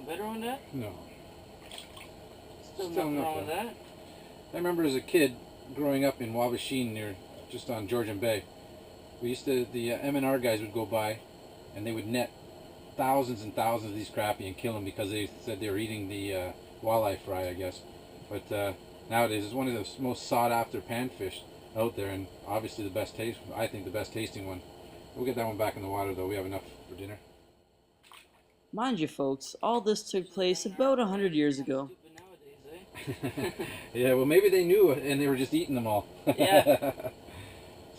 better one, Dad? No. Still nothing wrong with that. I remember as a kid growing up in Wabashine near just on Georgian Bay. We used to, the M&R guys would go by and they would net thousands and thousands of these crappie and kill them because they said they were eating the walleye fry, I guess. But nowadays it's one of the most sought after panfish out there, and obviously the best taste, I think the best tasting one. We'll get that one back in the water though, we have enough for dinner. Mind you, folks, all this took place about 100 years ago. Yeah, well maybe they knew and they were just eating them all. Yeah.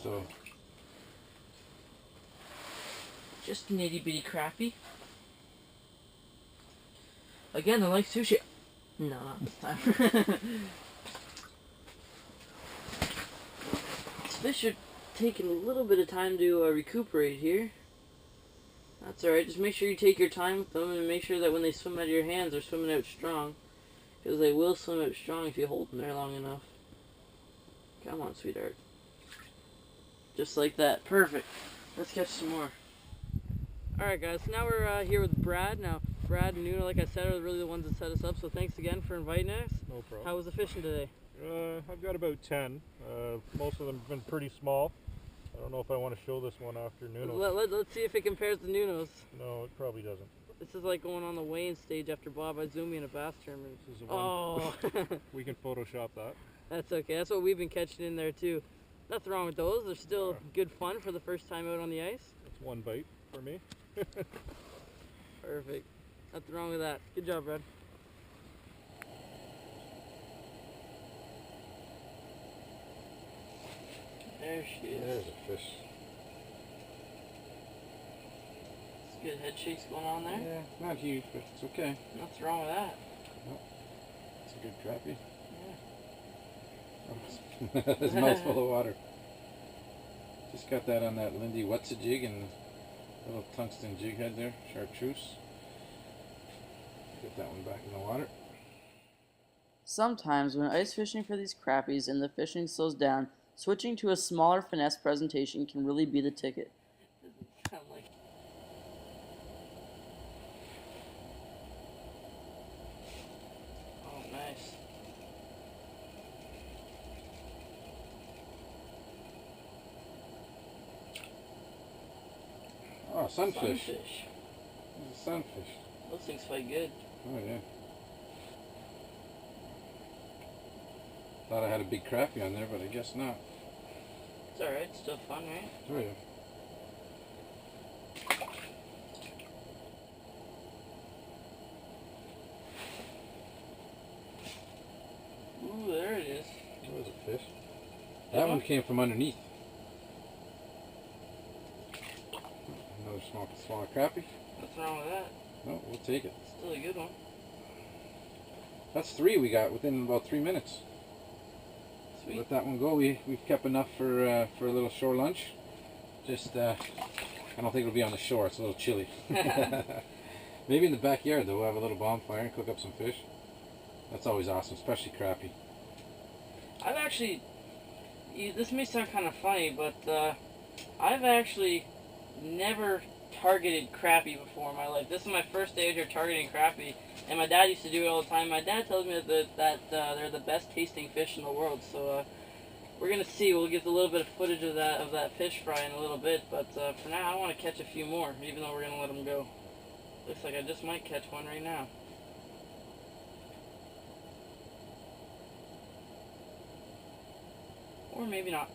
So. Just an itty bitty crappie. Again, I like sushi. No, not this time. These fish are taking a little bit of time to recuperate here. That's alright, just make sure you take your time with them and make sure that when they swim out of your hands, they're swimming out strong. Because they will swim out strong if you hold them there long enough. Come on, sweetheart. Just like that. Perfect. Let's catch some more. Alright guys, so now we're here with Brad. Now, Brad and Nuno, like I said, are really the ones that set us up, so thanks again for inviting us. No problem. How was the fishing today? I've got about 10. Most of them have been pretty small. I don't know if I want to show this one after Nuno's. Let's see if it compares to Nuno's. No, it probably doesn't. This is like going on the weighing stage after Bob Izumi in a bass tournament. This is the one. Oh! We can Photoshop that. That's okay. That's what we've been catching in there too. Nothing wrong with those. They're still good fun for the first time out on the ice. That's one bite for me. Perfect. Nothing wrong with that. Good job, Brad. There she is. There's a fish. It's good head shakes going on there. Yeah, not huge, but it's okay. Nothing wrong with that. Nope. It's a good crappie. Yeah. Oh, his mouth's full of water. Just got that on that Lindy What's a Jig and a little tungsten jig head there, chartreuse. Get that one back in the water. Sometimes when ice fishing for these crappies and the fishing slows down, switching to a smaller finesse presentation can really be the ticket. Sound like... Oh, nice. Oh, sunfish. Sunfish. It's a sunfish. Those things fight good. Oh, yeah. Thought I had a big crappie on there, but I guess not. It's alright. It's still fun, right? Oh, yeah. Ooh, there it is. There's a fish. That one came from underneath. Another smaller crappie. What's wrong with that? No, we'll take it. Still a good one. That's 3 we got within about 3 minutes. Sweet. Let that one go. We've kept enough for a little shore lunch. Just I don't think it'll be on the shore. It's a little chilly. Maybe in the backyard though. We'll have a little bonfire and cook up some fish. That's always awesome, especially crappie. I've actually, this may sound kind of funny, but I've actually never targeted crappie before in my life. This is my first day out here targeting crappie, and my dad used to do it all the time. My dad tells me that they're the best tasting fish in the world, so we're gonna see. We'll get a little bit of footage of that fish fry in a little bit, but for now I want to catch a few more, even though we're gonna let them go. Looks like I just might catch one right now. Or maybe not.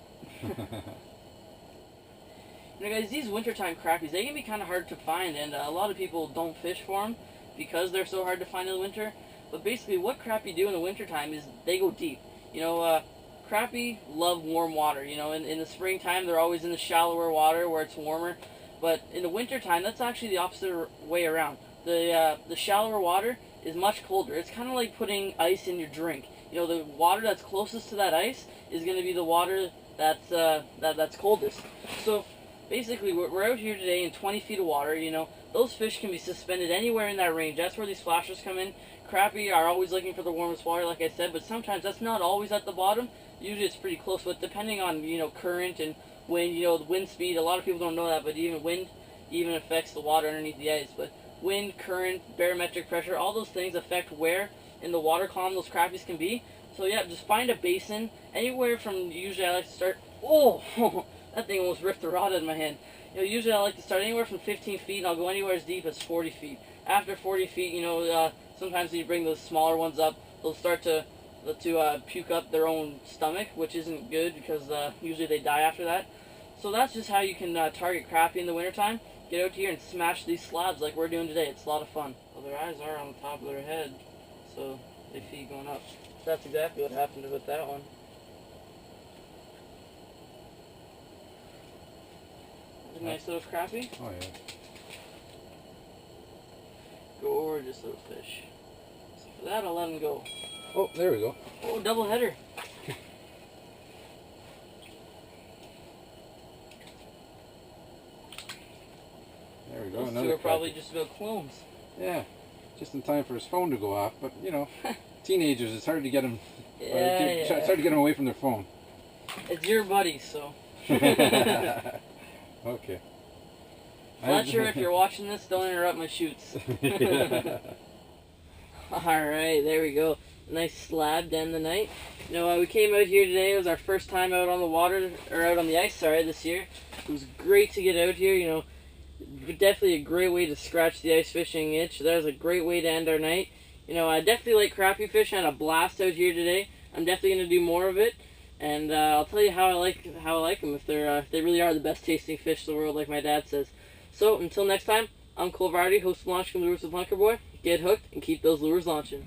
You know, guys, these wintertime crappies, they can be kind of hard to find, and a lot of people don't fish for them because they're so hard to find in the winter. But basically, what crappie do in the wintertime is they go deep. You know, crappie love warm water. You know, in the springtime, they're always in the shallower water where it's warmer. But in the wintertime, that's actually the opposite way around. The shallower water is much colder. It's kind of like putting ice in your drink. You know, the water that's closest to that ice is going to be the water that's coldest. So basically, we're out here today in 20 feet of water. You know, those fish can be suspended anywhere in that range. That's where these flashers come in. Crappie are always looking for the warmest water, like I said, but sometimes that's not always at the bottom. Usually it's pretty close, but depending on, you know, current and wind, you know, the wind speed, a lot of people don't know that, but even wind even affects the water underneath the ice. But wind, current, barometric pressure, all those things affect where in the water column those crappies can be. So yeah, just find a basin, anywhere from, usually I like to start, oh, that thing almost ripped the rod out of my hand. You know, usually I like to start anywhere from 15 feet, and I'll go anywhere as deep as 40 feet. After 40 feet, you know, sometimes when you bring those smaller ones up, they'll start to puke up their own stomach, which isn't good because usually they die after that. So that's just how you can target crappie in the wintertime. Get out here and smash these slabs like we're doing today. It's a lot of fun. Well, their eyes are on the top of their head, so they feed going up. So that's exactly what happened with that one. That's a nice little crappie. Oh yeah. Gorgeous little fish. So for that, I'll let him go. Oh, there we go. Oh, double header. There we go. Those Another two are probably crappie. just about clones. Yeah, just in time for his phone to go off. But you know, teenagers, it's hard to get them. It's hard to get them away from their phone. It's your buddy, so. Okay. Fletcher, if you're watching this, don't interrupt my shoots. Alright, there we go. Nice slab to end the night. You know, we came out here today. It was our first time out on the water, or out on the ice, sorry, this year. It was great to get out here, you know. Definitely a great way to scratch the ice fishing itch. That was a great way to end our night. You know, I definitely like crappie fish. I had a blast out here today. I'm definitely going to do more of it. And I'll tell you how I like them, if they really are the best tasting fish in the world, like my dad says. So, until next time, I'm Cole Vardy, host of Launching Lures with Bunker Boy. Get hooked and keep those lures launching.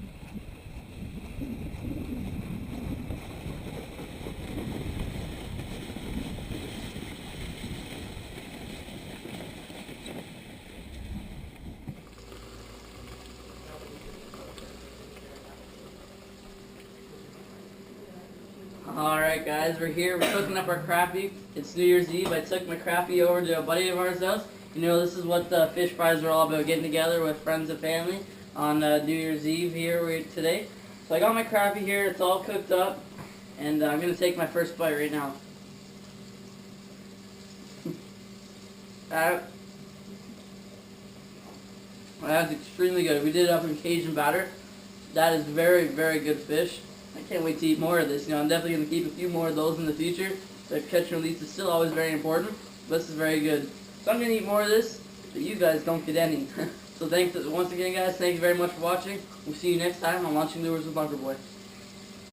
Alright guys, we're here, we're cooking up our crappie. It's New Year's Eve. I took my crappie over to a buddy of ours' house. You know, this is what fish fries are all about, getting together with friends and family on New Year's Eve here today. So I got my crappie here, it's all cooked up, and I'm going to take my first bite right now. That's extremely good. We did it up in Cajun batter. That is very, very good fish. I can't wait to eat more of this. You know, I'm definitely going to keep a few more of those in the future. The catch and release is still always very important, but this is very good. So I'm going to eat more of this, but you guys don't get any. So thanks once again, guys. Thank you very much for watching. We'll see you next time on Launching Lures with Bunker Boy.